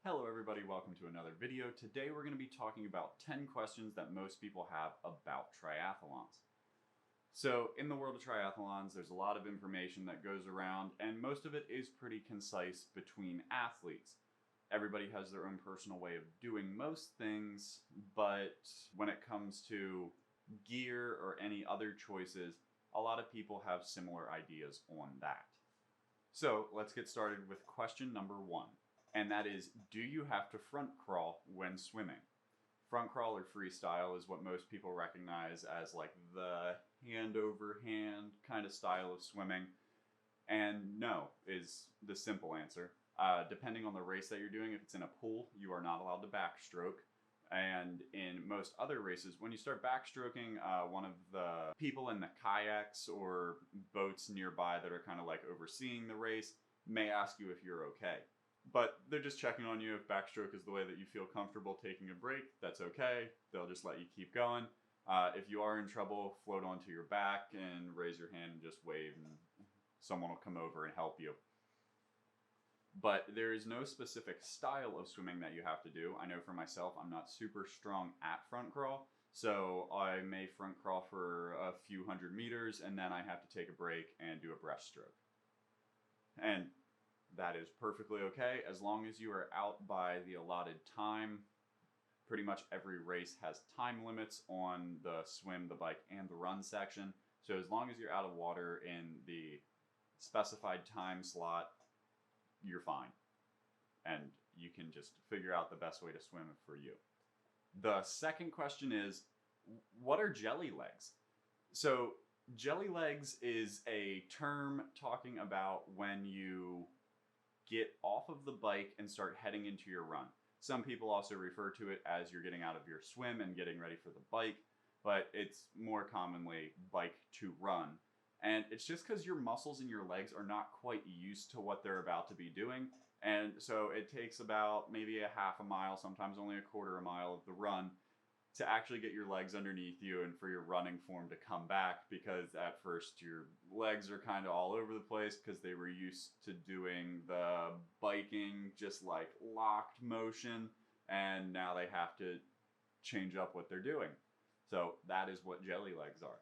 Hello everybody, welcome to another video. Today we're going to be talking about 10 questions that most people have about triathlons. So in the world of triathlons, there's a lot of information that goes around and most of it is pretty concise between athletes. Everybody has their own personal way of doing most things, but when it comes to gear or any other choices, a lot of people have similar ideas on that. So let's get started with question number 1. And that is, do you have to front crawl when swimming? Front crawl or freestyle is what most people recognize as like the hand over hand kind of style of swimming. And no is the simple answer. Depending on the race that you're doing, if it's in a pool, you are not allowed to backstroke. And in most other races, when you start backstroking, one of the people in the kayaks or boats nearby that are kind of like overseeing the race may ask you if you're okay. But they're just checking on you. If backstroke is the way that you feel comfortable taking a break, that's okay. They'll just let you keep going. If you are in trouble, float onto your back and raise your hand and just wave and someone will come over and help you. But there is no specific style of swimming that you have to do. I know for myself, I'm not super strong at front crawl. So I may front crawl for a few hundred meters and then I have to take a break and do a breaststroke. And that is perfectly okay as long as you are out by the allotted time. Pretty much every race has time limits on the swim, the bike, and the run section. So as long as you're out of water in the specified time slot, you're fine. And you can just figure out the best way to swim for you. The second question is, what are jelly legs? So jelly legs is a term talking about when you get off of the bike and start heading into your run. Some people also refer to it as you're getting out of your swim and getting ready for the bike, but it's more commonly bike to run. And it's just because your muscles in your legs are not quite used to what they're about to be doing. And so it takes about maybe a half a mile, sometimes only a quarter a mile of the run to actually get your legs underneath you and for your running form to come back, because at first your legs are kind of all over the place because they were used to doing the biking just like locked motion, and now they have to change up what they're doing. So that is what jelly legs are.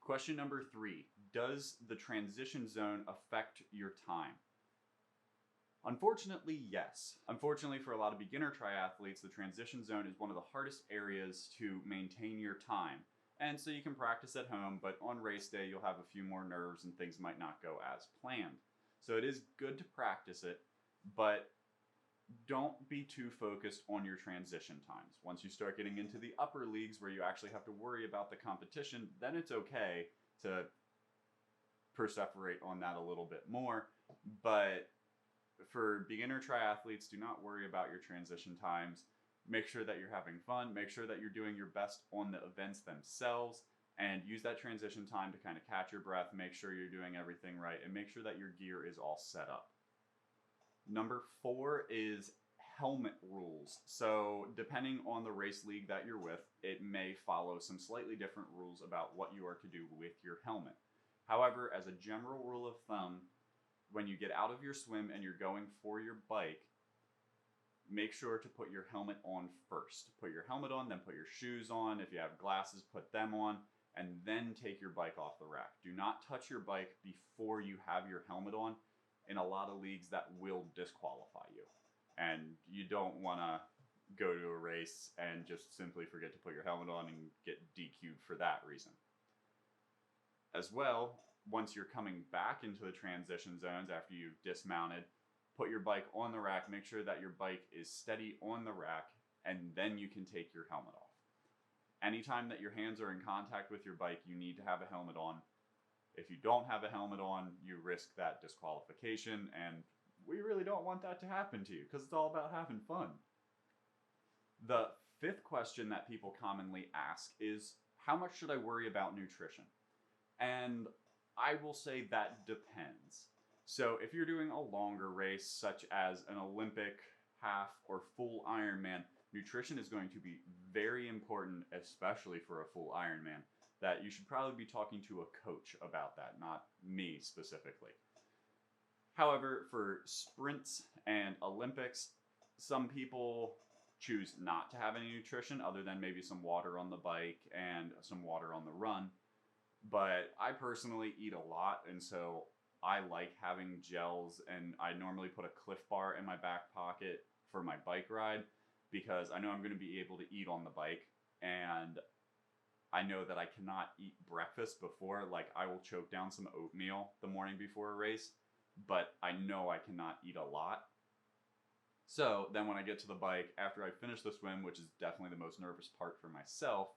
Question number 3, does the transition zone affect your time? Unfortunately, yes. Unfortunately, for a lot of beginner triathletes, the transition zone is one of the hardest areas to maintain your time. And so you can practice at home, but on race day, you'll have a few more nerves and things might not go as planned. So it is good to practice it, but don't be too focused on your transition times. Once you start getting into the upper leagues where you actually have to worry about the competition, then it's okay to perseverate on that a little bit more. But for beginner triathletes, do not worry about your transition times. Make sure that you're having fun. Make sure that you're doing your best on the events themselves, and use that transition time to kind of catch your breath, make sure you're doing everything right, and make sure that your gear is all set up. Number 4 is helmet rules. So depending on the race league that you're with, it may follow some slightly different rules about what you are to do with your helmet. However, as a general rule of thumb, when you get out of your swim and you're going for your bike, make sure to put your helmet on first. Put your helmet on, then put your shoes on. If you have glasses, put them on, and then take your bike off the rack. Do not touch your bike before you have your helmet on. In a lot of leagues, that will disqualify you. And you don't want to go to a race and just simply forget to put your helmet on and get DQ'd for that reason. As well, once you're coming back into the transition zones after you've dismounted, put your bike on the rack, make sure that your bike is steady on the rack, and then you can take your helmet off. Anytime that your hands are in contact with your bike, you need to have a helmet on. If you don't have a helmet on, you risk that disqualification, and we really don't want that to happen to you because it's all about having fun. The 5th question that people commonly ask is, how much should I worry about nutrition? And I will say that depends. So if you're doing a longer race, such as an Olympic, half, or full Ironman, nutrition is going to be very important, especially for a full Ironman, that you should probably be talking to a coach about that, not me specifically. However, for sprints and Olympics, Some people choose not to have any nutrition other than maybe some water on the bike and some water on the run. But I personally eat a lot, and so I like having gels, and I normally put a Cliff Bar in my back pocket for my bike ride because I know I'm going to be able to eat on the bike, and I know that I cannot eat breakfast before. Like, I will choke down some oatmeal the morning before a race, but I know I cannot eat a lot. So then when I get to the bike, after I finish the swim, which is definitely the most nervous part for myself,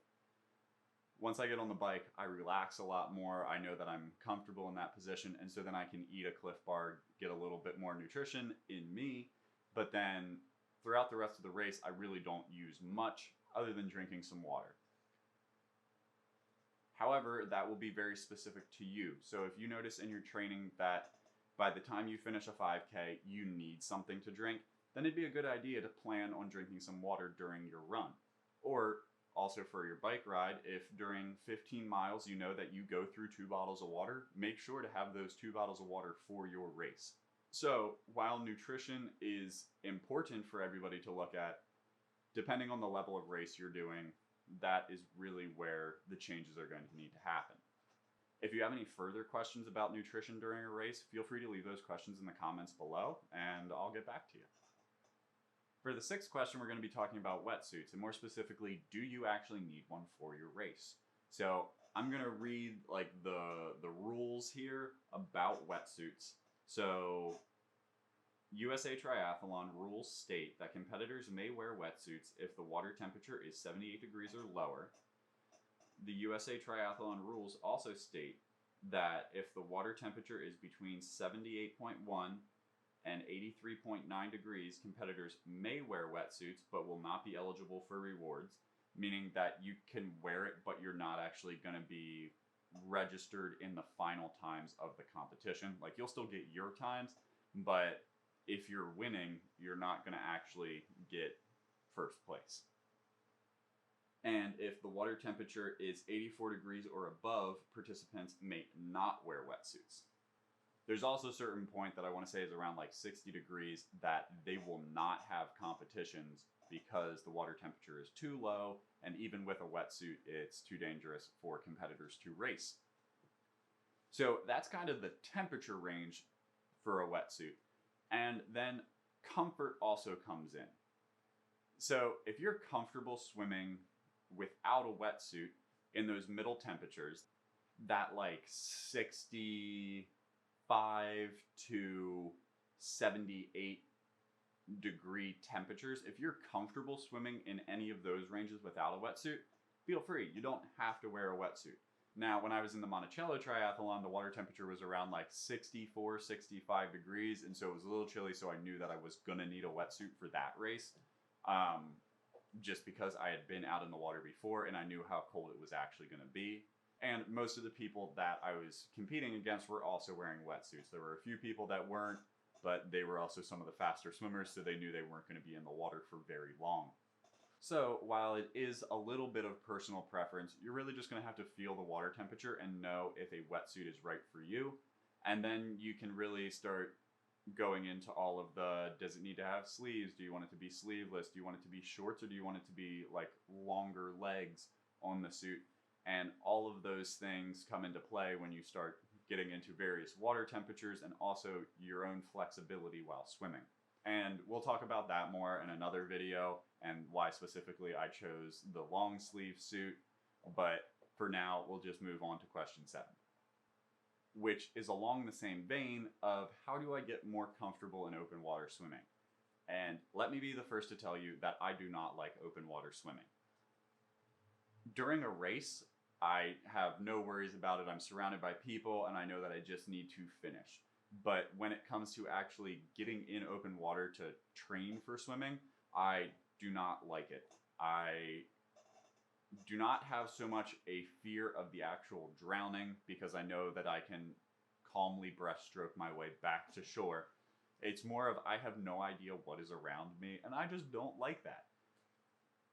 once I get on the bike, I relax a lot more. I know that I'm comfortable in that position, and so then I can eat a Cliff Bar, get a little bit more nutrition in me, but then throughout the rest of the race, I really don't use much other than drinking some water. However, that will be very specific to you. So if you notice in your training that by the time you finish a 5K, you need something to drink, then it'd be a good idea to plan on drinking some water during your run. Or also for your bike ride, if during 15 miles you know that you go through 2 bottles of water, make sure to have those 2 bottles of water for your race. So while nutrition is important for everybody to look at, depending on the level of race you're doing, that is really where the changes are going to need to happen. If you have any further questions about nutrition during a race, feel free to leave those questions in the comments below, and I'll get back to you. For the 6th question, we're going to be talking about wetsuits, and more specifically, do you actually need one for your race? So I'm going to read like the rules here about wetsuits. So USA Triathlon rules state that competitors may wear wetsuits if the water temperature is 78 degrees or lower. The USA Triathlon rules also state that if the water temperature is between 78.1 and 83.9 degrees, competitors may wear wetsuits but will not be eligible for rewards, meaning that you can wear it but you're not actually going to be registered in the final times of the competition. Like, you'll still get your times, but if you're winning, you're not going to actually get first place. And if the water temperature is 84 degrees or above, participants may not wear wetsuits. There's also a certain point that I want to say is around like 60 degrees that they will not have competitions because the water temperature is too low, and even with a wetsuit, it's too dangerous for competitors to race. So that's kind of the temperature range for a wetsuit. And then comfort also comes in. So if you're comfortable swimming without a wetsuit in those middle temperatures, that like 65 to 78 degree temperatures, if you're comfortable swimming in any of those ranges without a wetsuit, feel free. You don't have to wear a wetsuit. Now, when I was in the Monticello Triathlon, the water temperature was around like 64, 65 degrees, and so it was a little chilly, so I knew that I was going to need a wetsuit for that race, just because I had been out in the water before and I knew how cold it was actually going to be. And most of the people that I was competing against were also wearing wetsuits. There were a few people that weren't, but they were also some of the faster swimmers, so they knew they weren't going to be in the water for very long. So while it is a little bit of personal preference, you're really just going to have to feel the water temperature and know if a wetsuit is right for you. And then you can really start going into all of the, does it need to have sleeves? Do you want it to be sleeveless? Do you want it to be shorts, or do you want it to be like longer legs on the suit? And all of those things come into play when you start getting into various water temperatures and also your own flexibility while swimming. And we'll talk about that more in another video and why specifically I chose the long sleeve suit. But for now, we'll just move on to question 7, which is along the same vein of how do I get more comfortable in open water swimming? And let me be the first to tell you that I do not like open water swimming. During a race, I have no worries about it. I'm surrounded by people and I know that I just need to finish. But when it comes to actually getting in open water to train for swimming, I do not like it. I do not have so much a fear of the actual drowning because I know that I can calmly breaststroke my way back to shore. It's more of I have no idea what is around me and I just don't like that.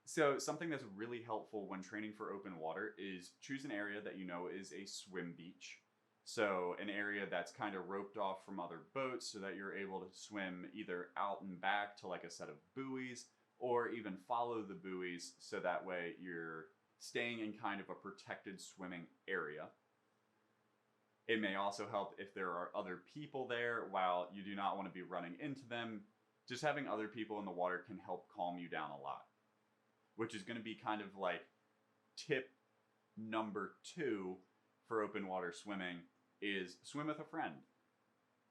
So something that's really helpful when training for open water is choose an area that you know is a swim beach. So an area that's kind of roped off from other boats so that you're able to swim either out and back to like a set of buoys, or even follow the buoys so that way you're staying in kind of a protected swimming area. It may also help if there are other people there. While you do not want to be running into them, just having other people in the water can help calm you down a lot, which is going to be kind of like tip number 2 for open water swimming is swim with a friend.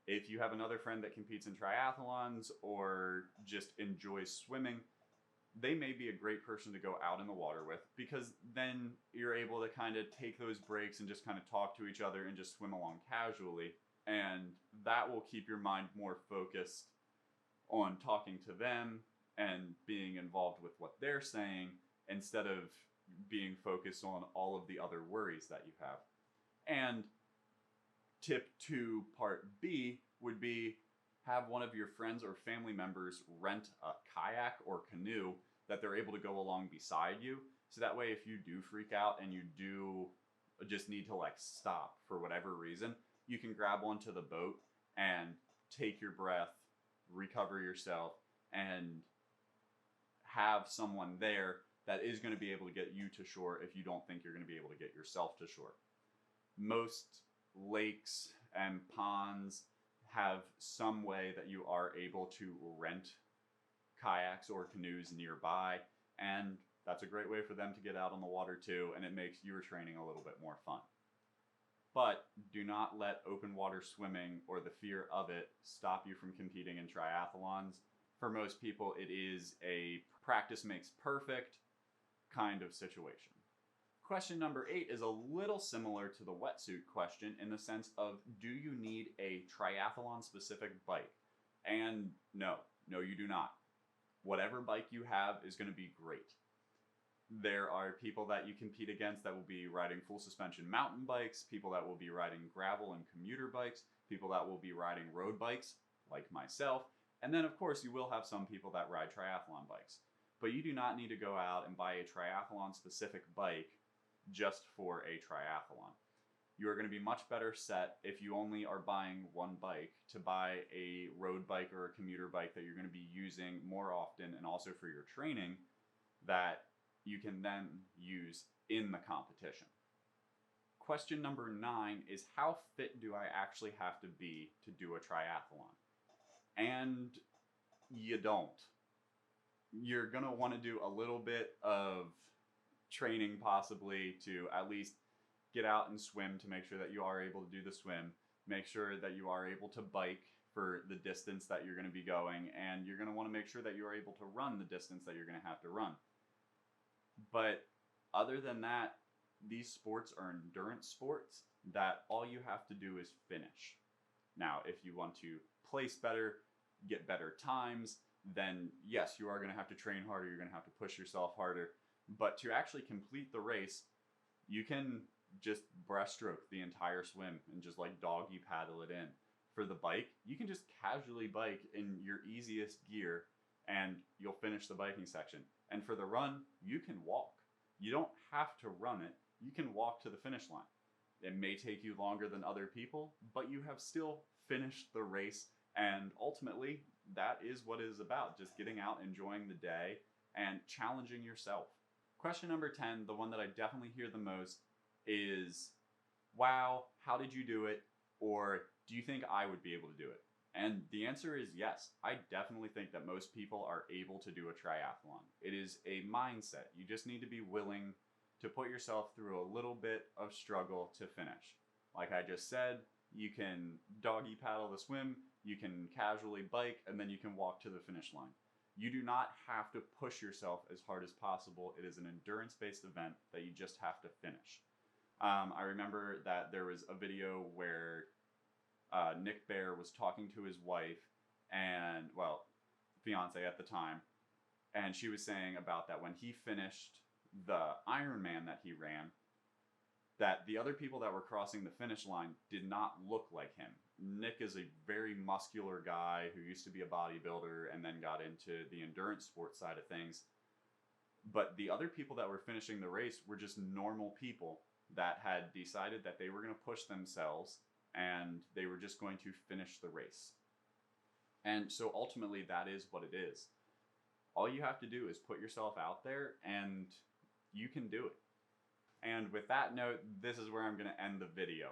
If you have another friend that competes in triathlons or just enjoys swimming, they may be a great person to go out in the water with, because then you're able to kind of take those breaks and just kind of talk to each other and just swim along casually. And that will keep your mind more focused on talking to them and being involved with what they're saying, instead of being focused on all of the other worries that you have. And tip 2, part B, would be have one of your friends or family members rent a kayak or canoe that they're able to go along beside you. So that way, if you do freak out and you do just need to like stop for whatever reason, you can grab onto the boat and take your breath, recover yourself, and have someone there that is going to be able to get you to shore if you don't think you're going to be able to get yourself to shore. Most lakes and ponds have some way that you are able to rent kayaks or canoes nearby, and that's a great way for them to get out on the water too, and it makes your training a little bit more fun. But do not let open water swimming or the fear of it stop you from competing in triathlons. For most people, it is a practice makes perfect kind of situation. Question number 8 is a little similar to the wetsuit question in the sense of, do you need a triathlon specific bike? And no, you do not. Whatever bike you have is going to be great. There are people that you compete against that will be riding full suspension mountain bikes, people that will be riding gravel and commuter bikes, people that will be riding road bikes, like myself, and then of course you will have some people that ride triathlon bikes. But you do not need to go out and buy a triathlon specific bike just for a triathlon. You are going to be much better set if you only are buying one bike to buy a road bike or a commuter bike that you're going to be using more often, and also for your training that you can then use in the competition. Question number 9 is, how fit do I actually have to be to do a triathlon? And you don't. You're going to want to do a little bit of training possibly to at least get out and swim to make sure that you are able to do the swim. Make sure that you are able to bike for the distance that you're going to be going, and you're going to want to make sure that you are able to run the distance that you're going to have to run. But other than that, these sports are endurance sports that all you have to do is finish. Now, if you want to place better, get better times, then yes, you are going to have to train harder, you're going to have to push yourself harder. But to actually complete the race, you can just breaststroke the entire swim and just like doggy paddle it in. For the bike, you can just casually bike in your easiest gear and you'll finish the biking section. And for the run, you can walk. You don't have to run it. You can walk to the finish line. It may take you longer than other people, but you have still finished the race. And ultimately, that is what it is about. Just getting out, enjoying the day, and challenging yourself. Question number 10, the one that I definitely hear the most, is, wow, how did you do it? Or do you think I would be able to do it? And the answer is yes. I definitely think that most people are able to do a triathlon. It is a mindset. You just need to be willing to put yourself through a little bit of struggle to finish. Like I just said, you can doggy paddle the swim, you can casually bike, and then you can walk to the finish line. You do not have to push yourself as hard as possible. It is an endurance-based event that you just have to finish. I remember that there was a video where Nick Bear was talking to his wife and, well, fiance at the time, and she was saying about that when he finished the Ironman that he ran, that the other people that were crossing the finish line did not look like him. Nick is a very muscular guy who used to be a bodybuilder and then got into the endurance sports side of things. But the other people that were finishing the race were just normal people that had decided that they were going to push themselves and they were just going to finish the race. And so ultimately that is what it is. All you have to do is put yourself out there and you can do it. And with that note, this is where I'm going to end the video.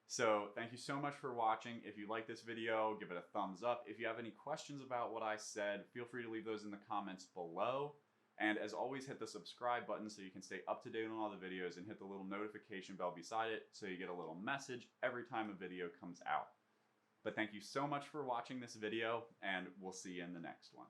So thank you so much for watching. If you like this video, give it a thumbs up. If you have any questions about what I said, feel free to leave those in the comments below. And as always, hit the subscribe button so you can stay up to date on all the videos, and hit the little notification bell beside it so you get a little message every time a video comes out. But thank you so much for watching this video, and we'll see you in the next one.